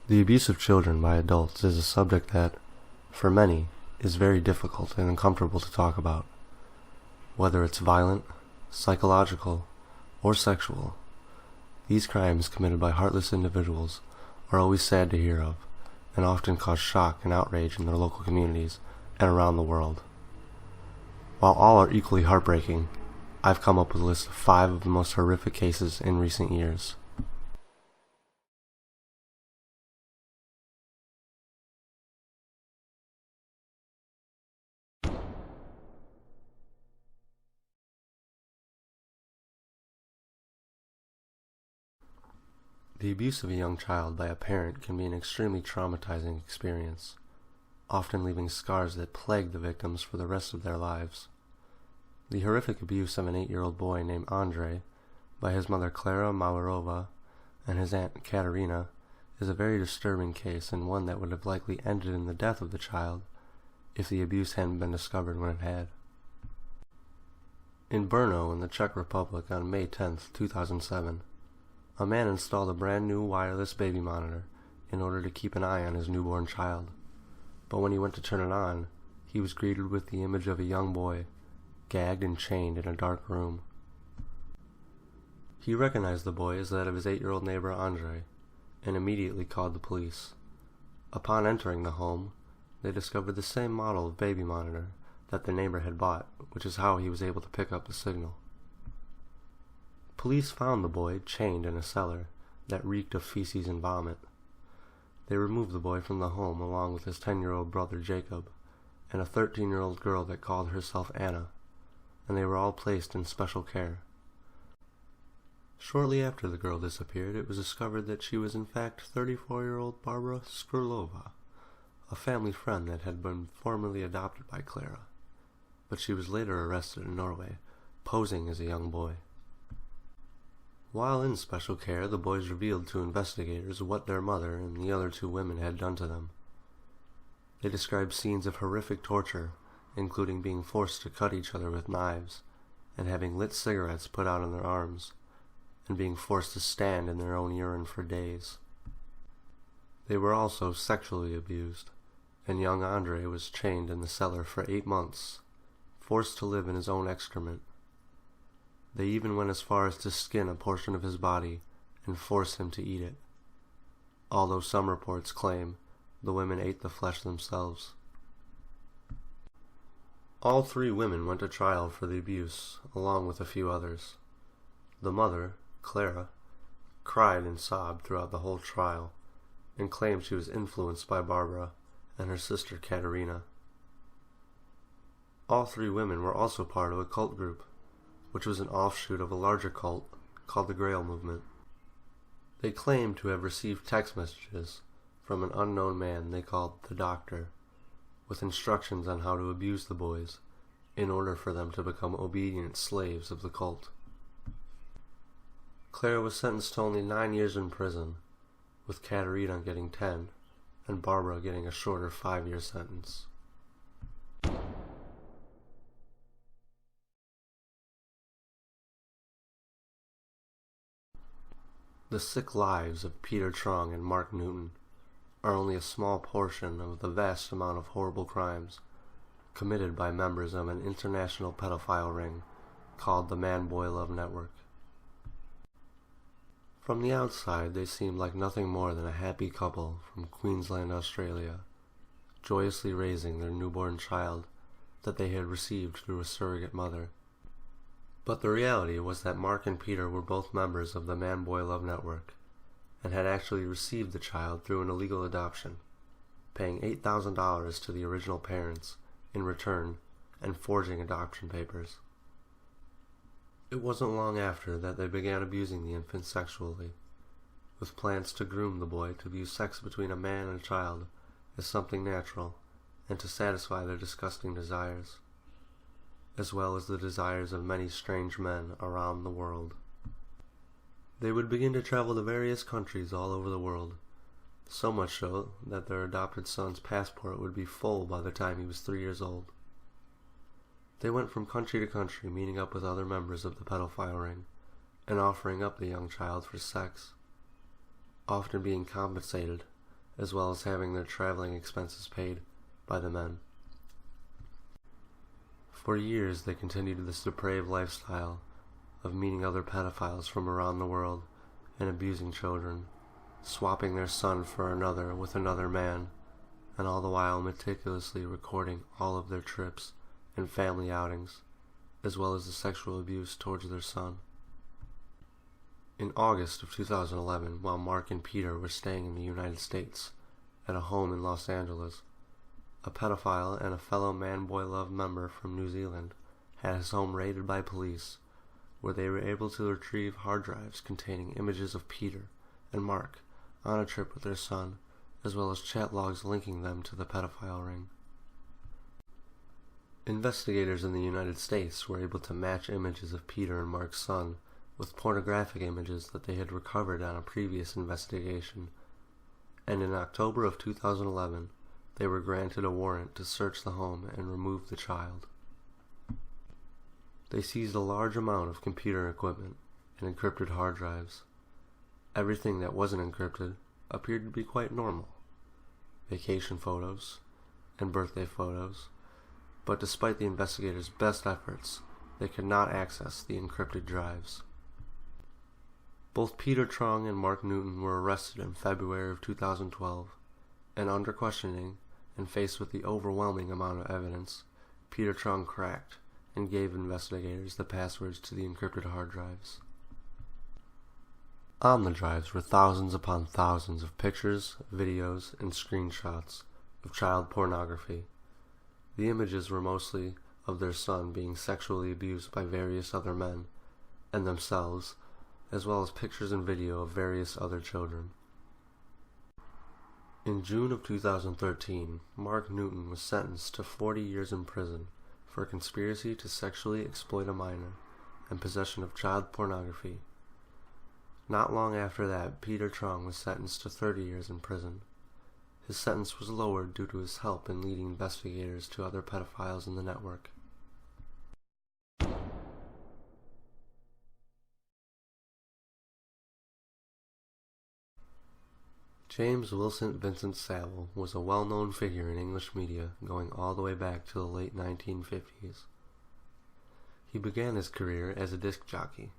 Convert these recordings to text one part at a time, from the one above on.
The abuse of children by adults is a subject that, for many, is very difficult and uncomfortable to talk about. Whether it's violent, psychological, or sexual, these crimes committed by heartless individuals are always sad to hear of, and often cause shock and outrage in their local communities and around the world. While all are equally heartbreaking, I've come up with a list of 5 of the most horrific cases in recent years. The abuse of a young child by a parent can be an extremely traumatizing experience, often leaving scars that plague the victims for the rest of their lives. The horrific abuse of an 8-year-old boy named Andre by his mother Clara Malarova and his aunt Katerina is a very disturbing case, and one that would have likely ended in the death of the child if the abuse hadn't been discovered when it had. In Brno, in the Czech Republic, on May 10, 2007, a man installed a brand new wireless baby monitor in order to keep an eye on his newborn child. But when he went to turn it on, he was greeted with the image of a young boy, gagged and chained in a dark room. He recognized the boy as that of his 8-year-old neighbor Andre, and immediately called the police. Upon entering the home, they discovered the same model of baby monitor that the neighbor had bought, which is how he was able to pick up the signal. Police found the boy chained in a cellar that reeked of feces and vomit. They removed the boy from the home along with his 10-year-old brother Jacob and a 13-year-old girl that called herself Anna, and they were all placed in special care. Shortly after the girl disappeared, it was discovered that she was in fact 34-year-old Barbara Skurlova, a family friend that had been formerly adopted by Clara, but she was later arrested in Norway, posing as a young boy. While in special care, the boys revealed to investigators what their mother and the other 2 women had done to them. They described scenes of horrific torture, including being forced to cut each other with knives, and having lit cigarettes put out on their arms, and being forced to stand in their own urine for days. They were also sexually abused, and young Andre was chained in the cellar for 8 months, forced to live in his own excrement. They even went as far as to skin a portion of his body and force him to eat it, although some reports claim the women ate the flesh themselves. All 3 women went to trial for the abuse, along with a few others. The mother, Clara, cried and sobbed throughout the whole trial, and claimed she was influenced by Barbara and her sister Katerina. All 3 women were also part of a cult group, which was an offshoot of a larger cult called the Grail Movement. They claimed to have received text messages from an unknown man they called the Doctor, with instructions on how to abuse the boys in order for them to become obedient slaves of the cult. Clara was sentenced to only 9 years in prison, with Katerina getting 10 and Barbara getting a shorter 5-year sentence. The sick lives of Peter Trong and Mark Newton are only a small portion of the vast amount of horrible crimes committed by members of an international pedophile ring called the Man-Boy Love Network. From the outside, they seem like nothing more than a happy couple from Queensland, Australia, joyously raising their newborn child that they had received through a surrogate mother. But the reality was that Mark and Peter were both members of the Man-Boy Love Network, and had actually received the child through an illegal adoption, paying $8,000 to the original parents in return and forging adoption papers. It wasn't long after that they began abusing the infant sexually, with plans to groom the boy to view sex between a man and a child as something natural and to satisfy their disgusting desires, as well as the desires of many strange men around the world. They would begin to travel to various countries all over the world, so much so that their adopted son's passport would be full by the time he was 3 years old. They went from country to country, meeting up with other members of the pedophile ring, and offering up the young child for sex, often being compensated as well as having their traveling expenses paid by the men. For years, they continued this depraved lifestyle of meeting other pedophiles from around the world and abusing children, swapping their son for another with another man, and all the while meticulously recording all of their trips and family outings, as well as the sexual abuse towards their son. In August of 2011, while Mark and Peter were staying in the United States at a home in Los Angeles, a pedophile and a fellow man-boy-love member from New Zealand had his home raided by police, where they were able to retrieve hard drives containing images of Peter and Mark on a trip with their son, as well as chat logs linking them to the pedophile ring. Investigators in the United States were able to match images of Peter and Mark's son with pornographic images that they had recovered on a previous investigation, and in October of 2011, they were granted a warrant to search the home and remove the child. They seized a large amount of computer equipment and encrypted hard drives. Everything that wasn't encrypted appeared to be quite normal: vacation photos and birthday photos, but despite the investigators' best efforts, they could not access the encrypted drives. Both Peter Trung and Mark Newton were arrested in February of 2012, and under questioning, and faced with the overwhelming amount of evidence, Peter Trung cracked and gave investigators the passwords to the encrypted hard drives. On the drives were thousands upon thousands of pictures, videos, and screenshots of child pornography. The images were mostly of their son being sexually abused by various other men, and themselves, as well as pictures and video of various other children. In June of 2013, Mark Newton was sentenced to 40 years in prison for conspiracy to sexually exploit a minor and possession of child pornography. Not long after that, Peter Trung was sentenced to 30 years in prison. His sentence was lowered due to his help in leading investigators to other pedophiles in the network. James Wilson Vincent Saville was a well-known figure in English media going all the way back to the late 1950s. He began his career as a disc jockey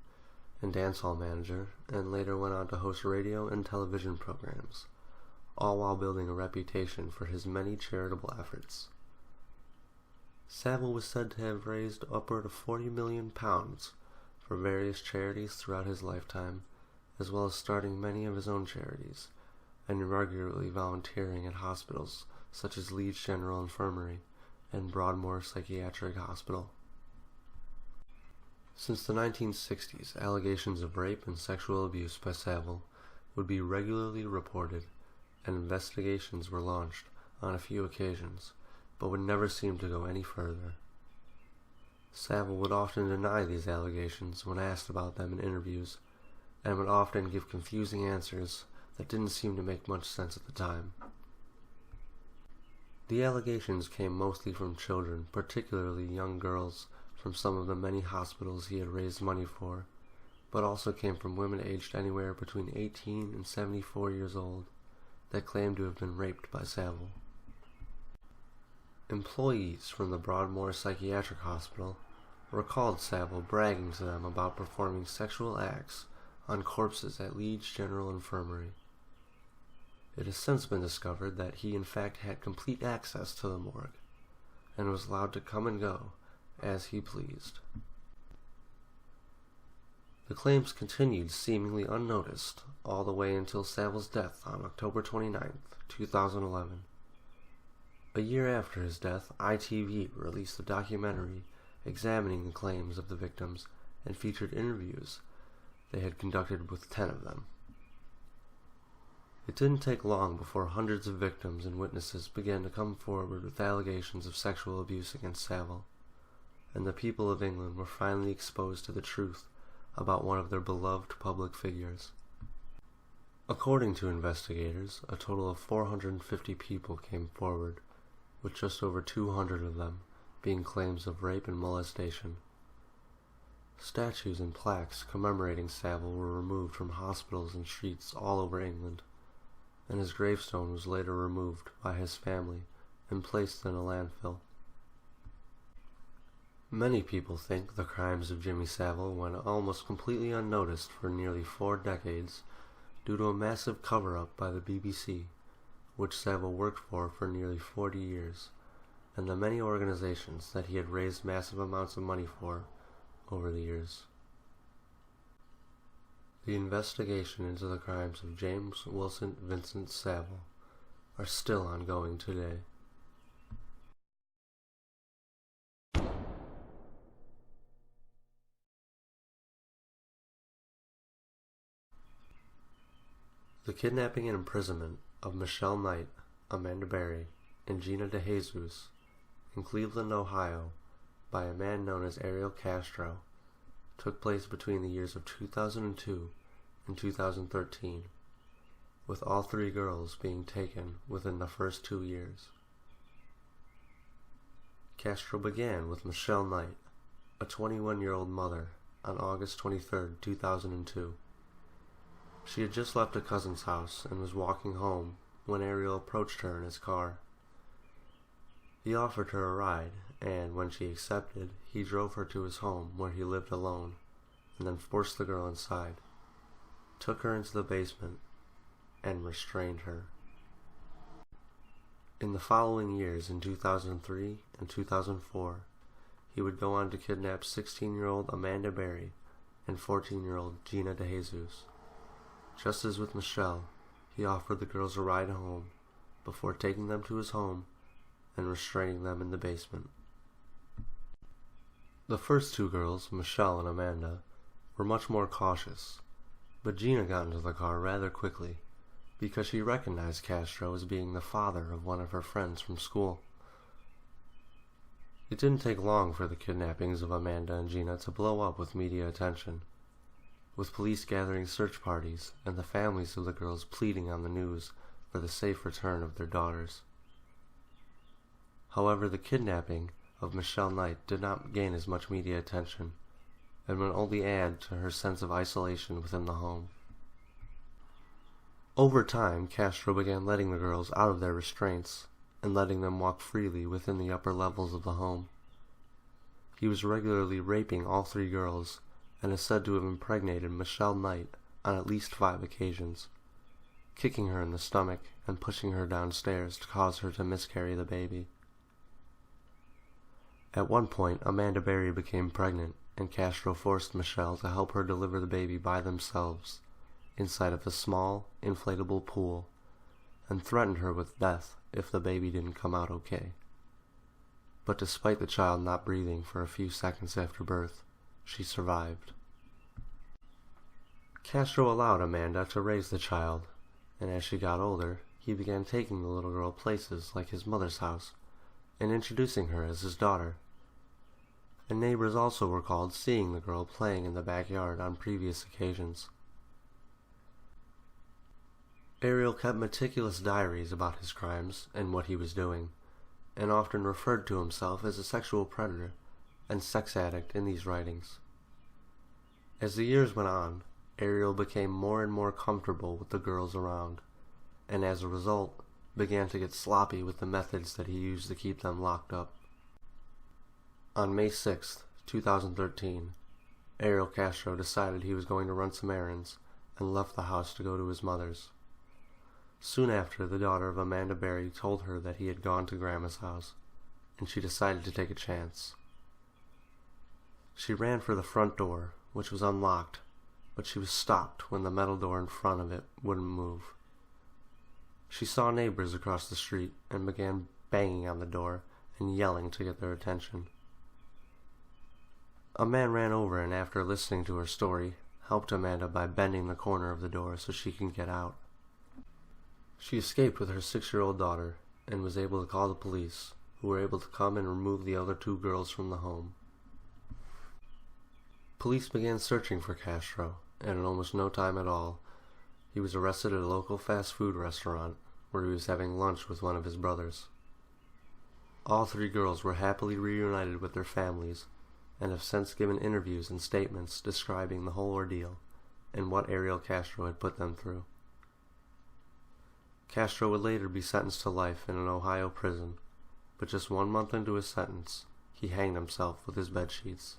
and dancehall manager, and later went on to host radio and television programs, all while building a reputation for his many charitable efforts. Saville was said to have raised upward of £40 million for various charities throughout his lifetime, as well as starting many of his own charities, and regularly volunteering at hospitals such as Leeds General Infirmary and Broadmoor Psychiatric Hospital. Since the 1960s, allegations of rape and sexual abuse by Saville would be regularly reported, and investigations were launched on a few occasions, but would never seem to go any further. Saville would often deny these allegations when asked about them in interviews, and would often give confusing answers that didn't seem to make much sense at the time. The allegations came mostly from children, particularly young girls, from some of the many hospitals he had raised money for, but also came from women aged anywhere between 18 and 74 years old that claimed to have been raped by Saville. Employees from the Broadmoor Psychiatric Hospital recalled Saville bragging to them about performing sexual acts on corpses at Leeds General Infirmary. It has since been discovered that he in fact had complete access to the morgue, and was allowed to come and go as he pleased. The claims continued seemingly unnoticed all the way until Saville's death on October 29, 2011. A year after his death, ITV released a documentary examining the claims of the victims and featured interviews they had conducted with 10 of them. It didn't take long before hundreds of victims and witnesses began to come forward with allegations of sexual abuse against Saville, and the people of England were finally exposed to the truth about one of their beloved public figures. According to investigators, a total of 450 people came forward, with just over 200 of them being claims of rape and molestation. Statues and plaques commemorating Saville were removed from hospitals and streets all over England, and his gravestone was later removed by his family and placed in a landfill. Many people think the crimes of Jimmy Savile went almost completely unnoticed for nearly 4 decades due to a massive cover-up by the BBC, which Savile worked for nearly 40 years, and the many organizations that he had raised massive amounts of money for over the years. The investigation into the crimes of James Wilson Vincent Savile are still ongoing today. The kidnapping and imprisonment of Michelle Knight, Amanda Berry, and Gina DeJesus in Cleveland, Ohio, by a man known as Ariel Castro, took place between the years of 2002 and 2013, with all 3 girls being taken within the first 2 years. Castro began with Michelle Knight, a 21-year-old mother, on August 23, 2002. She had just left a cousin's house and was walking home when Ariel approached her in his car. He offered her a ride, and when she accepted, he drove her to his home where he lived alone, and then forced the girl inside, took her into the basement, and restrained her. In the following years, in 2003 and 2004, he would go on to kidnap 16-year-old Amanda Berry and 14-year-old Gina DeJesus. Just as with Michelle, he offered the girls a ride home before taking them to his home and restraining them in the basement. The first 2 girls, Michelle and Amanda, were much more cautious, but Gina got into the car rather quickly because she recognized Castro as being the father of one of her friends from school. It didn't take long for the kidnappings of Amanda and Gina to blow up with media attention, with police gathering search parties and the families of the girls pleading on the news for the safe return of their daughters. However, the kidnapping of Michelle Knight did not gain as much media attention and would only add to her sense of isolation within the home. Over time, Castro began letting the girls out of their restraints and letting them walk freely within the upper levels of the home. He was regularly raping all 3 girls and is said to have impregnated Michelle Knight on at least 5 occasions, kicking her in the stomach and pushing her downstairs to cause her to miscarry the baby. At one point, Amanda Berry became pregnant, and Castro forced Michelle to help her deliver the baby by themselves inside of a small, inflatable pool, and threatened her with death if the baby didn't come out okay. But despite the child not breathing for a few seconds after birth, she survived. Castro allowed Amanda to raise the child, and as she got older, he began taking the little girl places like his mother's house and introducing her as his daughter. And neighbors also recalled seeing the girl playing in the backyard on previous occasions. Ariel kept meticulous diaries about his crimes and what he was doing, and often referred to himself as a sexual predator and sex addict in these writings. As the years went on, Ariel became more and more comfortable with the girls around, and as a result, began to get sloppy with the methods that he used to keep them locked up. On May 6, 2013, Ariel Castro decided he was going to run some errands and left the house to go to his mother's. Soon after, the daughter of Amanda Berry told her that he had gone to Grandma's house, and she decided to take a chance. She ran for the front door, which was unlocked, but she was stopped when the metal door in front of it wouldn't move. She saw neighbors across the street and began banging on the door and yelling to get their attention. A man ran over and, after listening to her story, helped Amanda by bending the corner of the door so she could get out. She escaped with her 6-year-old daughter and was able to call the police, who were able to come and remove the other 2 girls from the home. Police began searching for Castro, and in almost no time at all, he was arrested at a local fast food restaurant where he was having lunch with one of his brothers. All 3 girls were happily reunited with their families and have since given interviews and statements describing the whole ordeal and what Ariel Castro had put them through. Castro would later be sentenced to life in an Ohio prison, but just 1 month into his sentence, he hanged himself with his bedsheets.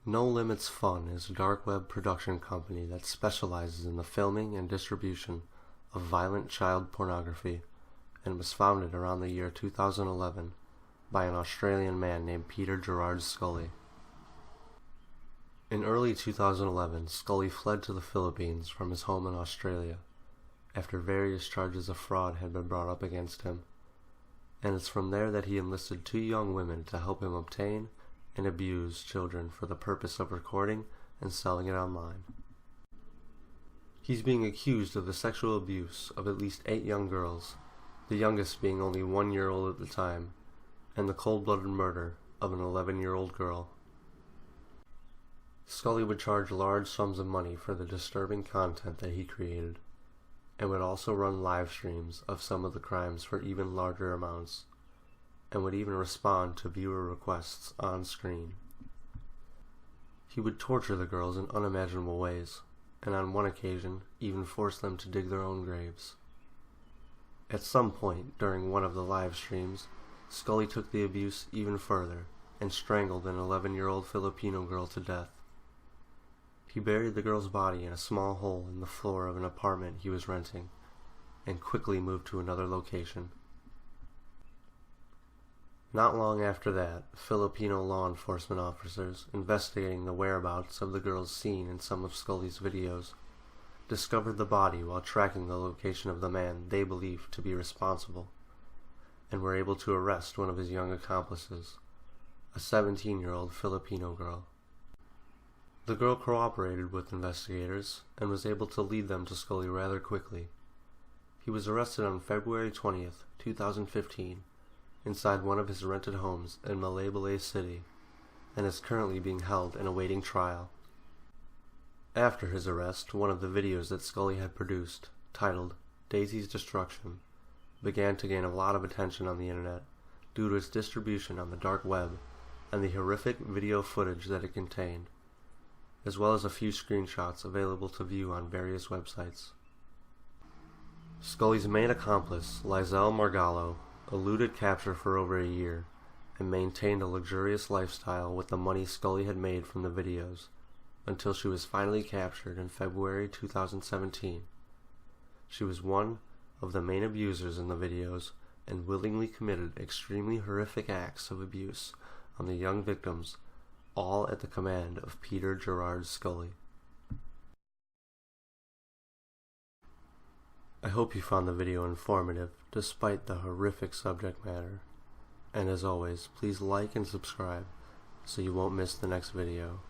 No Limits Fun is a dark web production company that specializes in the filming and distribution of violent child pornography, and was founded around the year 2011 by an Australian man named Peter Gerard Scully. In early 2011, Scully fled to the Philippines from his home in Australia after various charges of fraud had been brought up against him, and it's from there that he enlisted 2 young women to help him obtain and abuse children for the purpose of recording and selling it online. He's being accused of the sexual abuse of at least 8 young girls, the youngest being only 1 year old at the time, and the cold-blooded murder of an 11-year-old girl. Scully would charge large sums of money for the disturbing content that he created, and would also run live streams of some of the crimes for even larger amounts, and would even respond to viewer requests on screen. He would torture the girls in unimaginable ways, and on one occasion even force them to dig their own graves. At some point during one of the live streams, Scully took the abuse even further and strangled an 11-year-old Filipino girl to death. He buried the girl's body in a small hole in the floor of an apartment he was renting, and quickly moved to another location. Not long after that, Filipino law enforcement officers investigating the whereabouts of the girls seen in some of Scully's videos discovered the body while tracking the location of the man they believed to be responsible, and were able to arrest one of his young accomplices, a 17-year-old Filipino girl. The girl cooperated with investigators and was able to lead them to Scully rather quickly. He was arrested on February 20th, 2015, inside one of his rented homes in Malaybalay City, and is currently being held and awaiting trial. After his arrest, one of the videos that Scully had produced, titled Daisy's Destruction, began to gain a lot of attention on the internet due to its distribution on the dark web and the horrific video footage that it contained, as well as a few screenshots available to view on various websites. Scully's main accomplice, Lizelle Margallo, eluded capture for over a year and maintained a luxurious lifestyle with the money Scully had made from the videos until she was finally captured in February 2017. She was one of the main abusers in the videos and willingly committed extremely horrific acts of abuse on the young victims, all at the command of Peter Gerard Scully. I hope you found the video informative despite the horrific subject matter, and as always, please like and subscribe so you won't miss the next video.